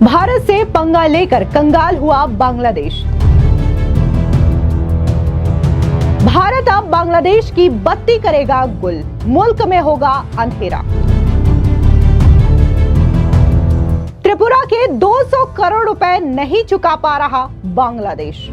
भारत से पंगा लेकर कंगाल हुआ बांग्लादेश। भारत अब बांग्लादेश की बत्ती करेगा गुल, मुल्क में होगा अंधेरा। त्रिपुरा के 200 करोड़ रुपए नहीं चुका पा रहा बांग्लादेश।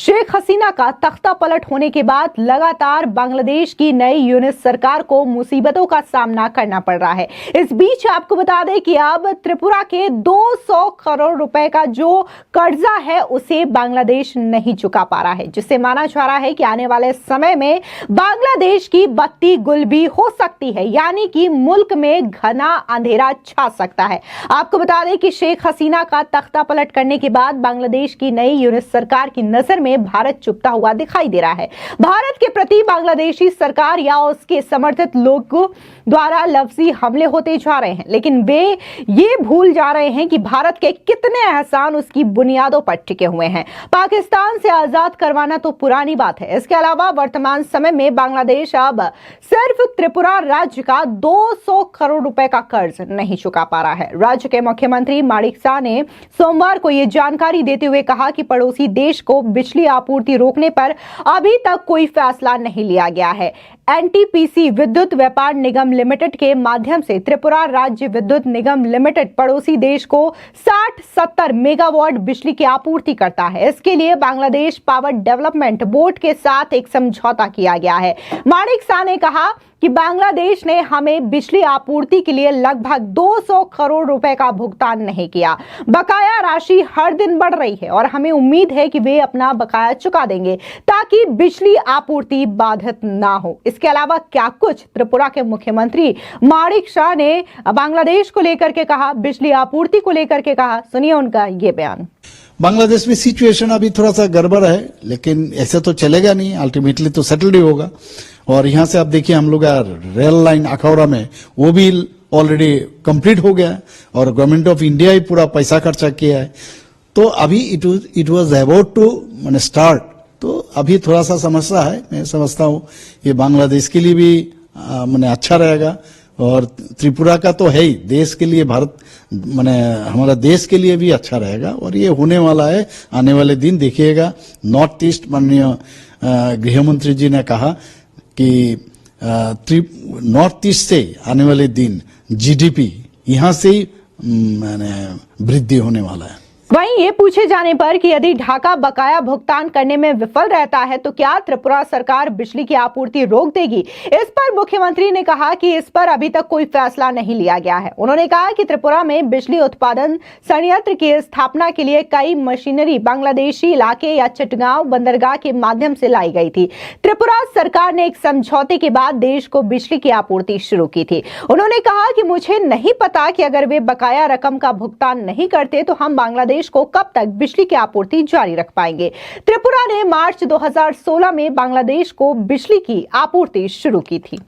शेख हसीना का तख्ता पलट होने के बाद लगातार बांग्लादेश की नई यूनिट सरकार को मुसीबतों का सामना करना पड़ रहा है। इस बीच आपको बता दें कि अब त्रिपुरा के 200 करोड़ रुपए का जो कर्जा है उसे बांग्लादेश नहीं चुका पा रहा है, जिससे माना जा रहा है कि आने वाले समय में बांग्लादेश की बत्ती गुल भी हो सकती है, यानी कि मुल्क में घना अंधेरा छा सकता है। आपको बता दें कि शेख हसीना का तख्ता पलट करने के बाद बांग्लादेश की नई यूनिट सरकार की नजर में भारत चुपता हुआ दिखाई दे रहा है। भारत के प्रति बांग्लादेशी सरकार या उसके समर्थित लोगों द्वारा लफ्जी हमले होते जा रहे हैं, लेकिन वे ये भूल जा रहे हैं कि भारत के कितने एहसान उसकी बुनियादों पर टिके हुए हैं। पाकिस्तान से आजाद करवाना तो पुरानी बात है, इसके अलावा वर्तमान समय में बांग्लादेश अब सिर्फ त्रिपुरा राज्य का 200 करोड़ रुपए का कर्ज नहीं चुका पा रहा है। राज्य के मुख्यमंत्री माणिक शाह ने सोमवार को यह जानकारी देते हुए कहा कि पड़ोसी देश को बिजली आपूर्ति रोकने पर अभी तक कोई फैसला नहीं लिया गया है। एनटीपीसी विद्युत व्यापार निगम लिमिटेड के माध्यम से त्रिपुरा राज्य विद्युत निगम लिमिटेड पड़ोसी देश को 60-70 मेगावाट बिजली की आपूर्ति करता है। इसके लिए बांग्लादेश पावर डेवलपमेंट बोर्ड के साथ एक समझौता किया गया है। माणिक शाह ने कहा कि बांग्लादेश ने हमें बिजली आपूर्ति के लिए लगभग 200 करोड़ रुपए का भुगतान नहीं किया। बकाया राशि हर दिन बढ़ रही है और हमें उम्मीद है कि वे अपना बकाया चुका देंगे ताकि बिजली आपूर्ति बाधित ना हो। इसके अलावा क्या कुछ त्रिपुरा के मुख्यमंत्री माणिक शाह ने बांग्लादेश को लेकर के कहा, बिजली आपूर्ति को लेकर के कहा, सुनिए उनका ये बयान। बांग्लादेश में सिचुएशन अभी थोड़ा सा गड़बड़ है, लेकिन ऐसे तो चलेगा नहीं, अल्टीमेटली तो सेटल्ड ही होगा। और यहाँ से आप देखिए हम लोग रेल लाइन अखौरा में वो भी ऑलरेडी कंप्लीट हो गया है और गवर्नमेंट ऑफ इंडिया ही पूरा पैसा खर्चा किया है। तो अभी इट वाज अबाउट टू मैंने स्टार्ट, तो अभी थोड़ा सा समस्या है। मैं समझता हूँ ये बांग्लादेश के लिए भी मैंने अच्छा रहेगा और त्रिपुरा का तो है ही, देश के लिए भारत माने हमारा देश के लिए भी अच्छा रहेगा और ये होने वाला है। आने वाले दिन देखिएगा, नॉर्थ ईस्ट माननीय गृह मंत्री जी ने कहा कि नॉर्थ ईस्ट से आने वाले दिन जीडीपी यहाँ से ही माने वृद्धि होने वाला है। वहीं ये पूछे जाने पर कि यदि ढाका बकाया भुगतान करने में विफल रहता है तो क्या त्रिपुरा सरकार बिजली की आपूर्ति रोक देगी, इस पर मुख्यमंत्री ने कहा कि इस पर अभी तक कोई फैसला नहीं लिया गया है। उन्होंने कहा कि त्रिपुरा में बिजली उत्पादन संयंत्र की स्थापना के लिए कई मशीनरी बांग्लादेशी इलाके या चटगांव बंदरगाह के माध्यम से लाई गई थी। त्रिपुरा सरकार ने एक समझौते के बाद देश को बिजली की आपूर्ति शुरू की थी। उन्होंने कहा कि मुझे नहीं पता कि अगर वे बकाया रकम का भुगतान नहीं करते तो हम बांग्लादेश को कब तक बिजली की आपूर्ति जारी रख पाएंगे। त्रिपुरा ने मार्च 2016 में बांग्लादेश को बिजली की आपूर्ति शुरू की थी।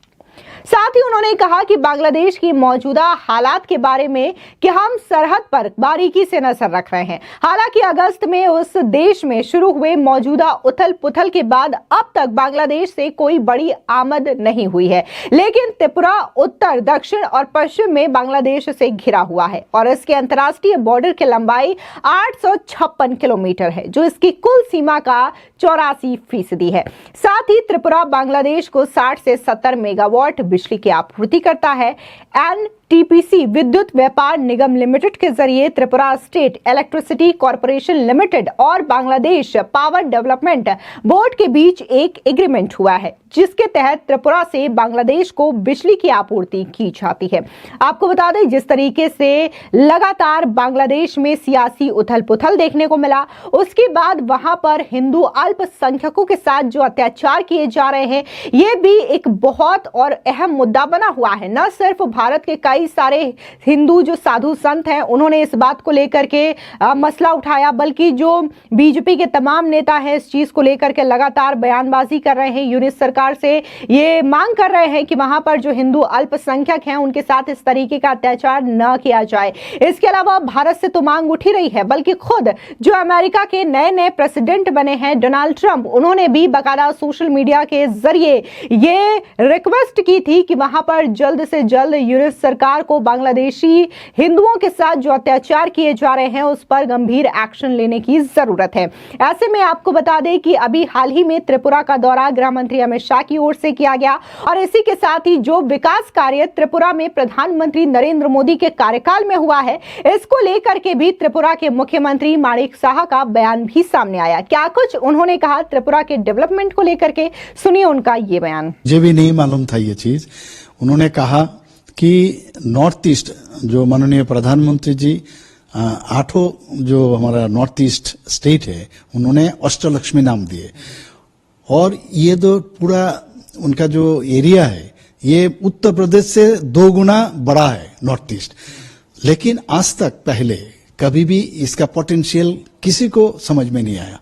साथ ही उन्होंने कहा कि बांग्लादेश की मौजूदा हालात के बारे में कि हम सरहद पर बारीकी से नजर रख रहे हैं। हालांकि अगस्त में उस देश में शुरू हुए मौजूदा उथल पुथल के बाद अब तक बांग्लादेश से कोई बड़ी आमद नहीं हुई है, लेकिन त्रिपुरा उत्तर, दक्षिण और पश्चिम में बांग्लादेश से घिरा हुआ है और इसके अंतर्राष्ट्रीय बॉर्डर की लंबाई 856 किलोमीटर है, जो इसकी कुल सीमा का 84% है। साथ ही त्रिपुरा बांग्लादेश को 60 से 70 मेगावाट बिजली की आपूर्ति करता है। एनटीपीसी विद्युत व्यापार निगम लिमिटेड के जरिए Tripura state electricity corporation limited और बांग्लादेश पावर डेवलपमेंट बोर्ड के बीच एक एग्रीमेंट हुआ है, जिसके तहत त्रिपुरा से बांग्लादेश को बिजली की आपूर्ति की जाती है। आपको बता दें, जिस तरीके से लगातार बांग्लादेश में सियासी उथल पुथल देखने को मिला, उसके बाद वहां पर हिंदू अल्पसंख्यकों के साथ जो अत्याचार किए जा रहे हैं, ये भी एक बहुत और अहम मुद्दा बना हुआ है। न सिर्फ भारत के कई सारे हिंदू जो साधु संत हैं उन्होंने इस बात को लेकर के मसला उठाया, बल्कि जो बीजेपी के तमाम नेता हैं इस चीज को लेकर के लगातार बयानबाजी कर रहे हैं। यूनिट सरकार सरकार से ये मांग कर रहे हैं कि वहां पर जो हिंदू अल्पसंख्यक हैं उनके साथ इस तरीके का अत्याचार न किया जाए। इसके अलावा भारत से तो मांग उठ ही रही है, बल्कि खुद जो अमेरिका के नए नए प्रेसिडेंट बने हैं डोनाल्ड ट्रंप, उन्होंने भी बाकायदा सोशल मीडिया के जरिए ये रिक्वेस्ट की थी कि वहां पर जल्द से जल्द यूएस सरकार को बांग्लादेशी हिंदुओं के साथ जो अत्याचार किए जा रहे हैं उस पर गंभीर एक्शन लेने की जरूरत है। ऐसे में आपको बता दें कि अभी हाल ही में त्रिपुरा का दौरा गृह मंत्री अमित शाह की ओर से किया गया और इसी के साथ ही जो विकास कार्य त्रिपुरा में प्रधानमंत्री नरेंद्र मोदी के कार्यकाल में हुआ है, इसको लेकर के भी त्रिपुरा के मुख्यमंत्री माणिक साहा का बयान भी सामने आया। क्या कुछ उन्होंने कहा त्रिपुरा के डेवलपमेंट को लेकर के, सुनिए उनका ये बयान। मुझे भी नहीं मालूम था ये चीज। उन्होंने कहा कि नॉर्थ ईस्ट जो माननीय प्रधानमंत्री जी 8 जो हमारा नॉर्थ ईस्ट स्टेट है उन्होंने अष्टलक्ष्मी नाम दिए और ये तो पूरा उनका जो एरिया है ये उत्तर प्रदेश से 2 गुना बड़ा है नॉर्थ ईस्ट, लेकिन आज तक पहले कभी भी इसका पोटेंशियल किसी को समझ में नहीं आया।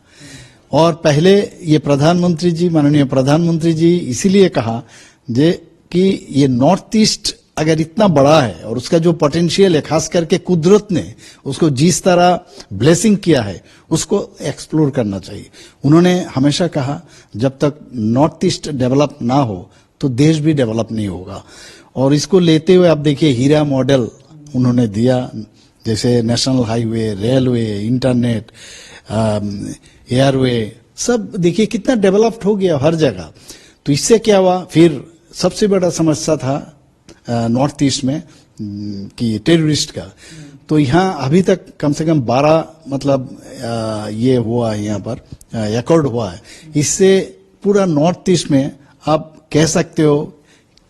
और पहले ये प्रधानमंत्री जी माननीय प्रधानमंत्री जी इसीलिए कहा जे कि ये नॉर्थ ईस्ट अगर इतना बड़ा है और उसका जो पोटेंशियल है, खास करके कुदरत ने उसको जिस तरह ब्लेसिंग किया है उसको एक्सप्लोर करना चाहिए। उन्होंने हमेशा कहा जब तक नॉर्थ ईस्ट डेवलप ना हो तो देश भी डेवलप नहीं होगा। और इसको लेते हुए आप देखिए हीरा मॉडल उन्होंने दिया, जैसे national highway, railway, internet, airway, सब देखिए कितना डेवलप्ड हो गया हर जगह। तो इससे क्या हुआ, फिर सबसे बड़ा समस्या था नॉर्थ ईस्ट में कि टेररिस्ट का, तो यहाँ अभी तक कम से कम 12 मतलब ये हुआ है, यहाँ पर एकॉर्ड हुआ है। इससे पूरा नॉर्थ ईस्ट में आप कह सकते हो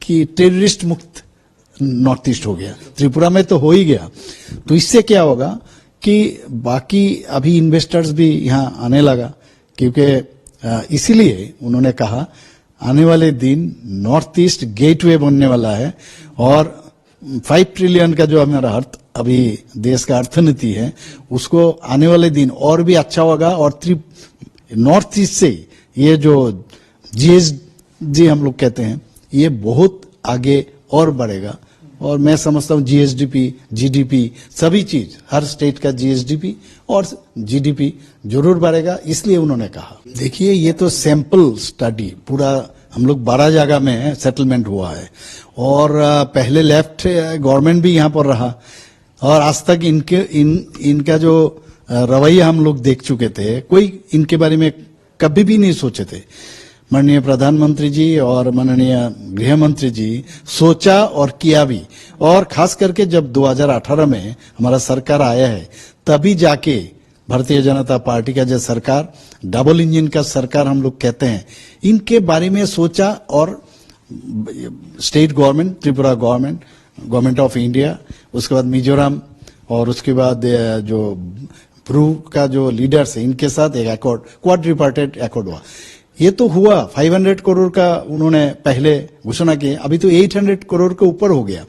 कि टेररिस्ट मुक्त नॉर्थ ईस्ट हो गया। त्रिपुरा में तो हो ही गया। तो इससे क्या होगा कि बाकी अभी इन्वेस्टर्स भी यहाँ आने लगा, क्योंकि इसीलिए उन्होंने कहा आने वाले दिन नॉर्थ ईस्ट गेटवे बनने वाला है और 5 ट्रिलियन का जो हमारा अर्थ अभी देश का अर्थनीति है उसको आने वाले दिन और भी अच्छा होगा। और नॉर्थ ईस्ट से ये जो जीएसडी हम लोग कहते हैं ये बहुत आगे और बढ़ेगा। और मैं समझता हूँ जीएसडीपी, जीडीपी, सभी चीज, हर स्टेट का जीएसडीपी और जीडीपी जरूर बढ़ेगा, इसलिए उन्होंने कहा। देखिए ये तो सैंपल स्टडी, पूरा हम लोग 12 जगह में सेटलमेंट हुआ है और पहले लेफ्ट गवर्नमेंट भी यहाँ पर रहा और आज तक इनका जो रवैया हम लोग देख चुके थे, कोई इनके बारे में कभी भी नहीं सोचे थे। माननीय प्रधानमंत्री जी और माननीय गृह मंत्री जी सोचा और किया भी, और खास करके जब 2018 में हमारा सरकार आया है तभी जाके भारतीय जनता पार्टी का जो सरकार, डबल इंजन का सरकार हम लोग कहते हैं, इनके बारे में सोचा और state government, Tripura government of India, उसके बाद मिजोरम और उसके बाद जो ब्रू का जो लीडर्स है इनके साथ एक अकॉर्ड, क्वाड्रिपार्टेड अकॉर्ड हुआ। ये तो हुआ 500 करोड़ का उन्होंने पहले घोषणा की, अभी तो 800 करोड़ के ऊपर हो गया।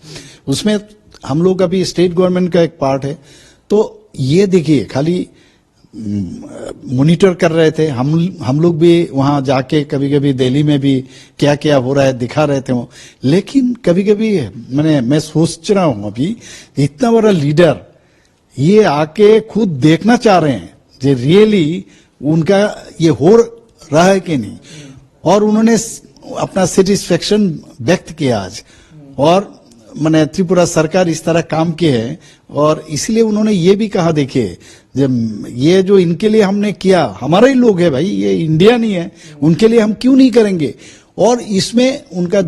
उसमें हम लोग अभी स्टेट गवर्नमेंट का एक पार्ट है। तो ये देखिए खाली मॉनिटर कर रहे थे हम लोग भी वहां जाके, कभी कभी दिल्ली में भी क्या क्या हो रहा है दिखा रहे थे वो। लेकिन कभी कभी मैं सोच रहा हूं अभी इतना बड़ा लीडर ये आके खुद देखना चाह रहे हैं जो रियली उनका ये हो रहा है कि नहीं, और उन्होंने अपना सेटिस्फेक्शन व्यक्त किया आज। और मैंने त्रिपुरा सरकार इस तरह काम किए है और इसलिए उन्होंने ये भी कहा, देखिए जब ये जो इनके लिए हमने किया, हमारे ही लोग है भाई, ये इंडिया नहीं है, उनके लिए हम क्यों नहीं करेंगे। और इसमें उनका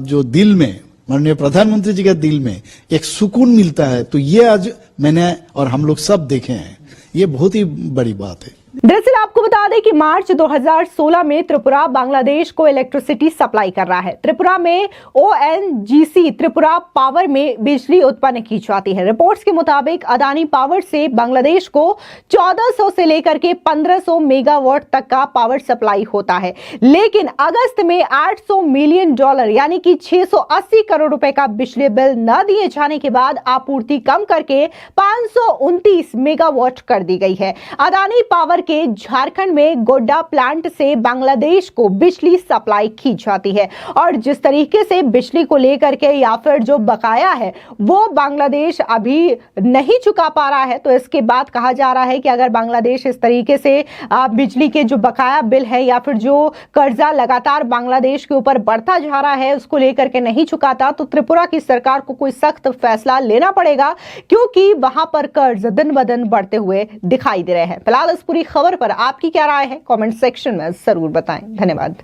जो दिल में, माननीय प्रधानमंत्री जी का दिल में एक सुकून मिलता है। तो ये आज मैंने और हम लोग सब देखे हैं, ये बहुत ही बड़ी बात है। दरअसल आपको बता दें कि मार्च 2016 में त्रिपुरा बांग्लादेश को इलेक्ट्रिसिटी सप्लाई कर रहा है। त्रिपुरा में ओएनजीसी त्रिपुरा पावर में बिजली उत्पन्न की जाती है। रिपोर्ट्स के मुताबिक अदानी पावर से बांग्लादेश को 1400 से लेकर के 1500 मेगावाट तक का पावर सप्लाई होता है। लेकिन अगस्त में $800 मिलियन यानी कि 680 करोड़ रुपए का बिजली बिल न दिए जाने के बाद आपूर्ति कम करके 529 मेगावाट कर दी गई है। अदानी पावर करके झारखंड में गोड्डा प्लांट से बांग्लादेश को बिजली सप्लाई की जाती है और जिस तरीके से बिजली को लेकर के या फिर जो बकाया है वो बांग्लादेश अभी नहीं चुका पा रहा है, तो इसके बाद कहा जा रहा है कि अगर बांग्लादेश इस तरीके से बिजली के जो बकाया बिल है या फिर जो कर्जा लगातार बांग्लादेश के ऊपर बढ़ता जा रहा है उसको लेकर के नहीं चुकाता तो त्रिपुरा की सरकार को कोई सख्त फैसला लेना पड़ेगा, क्योंकि वहां पर कर्ज दिन ब दिन बढ़ते हुए दिखाई दे रहे हैं। फिलहाल इस पूरी खबर पर आपकी क्या राय है, कमेंट सेक्शन में जरूर बताएं। धन्यवाद।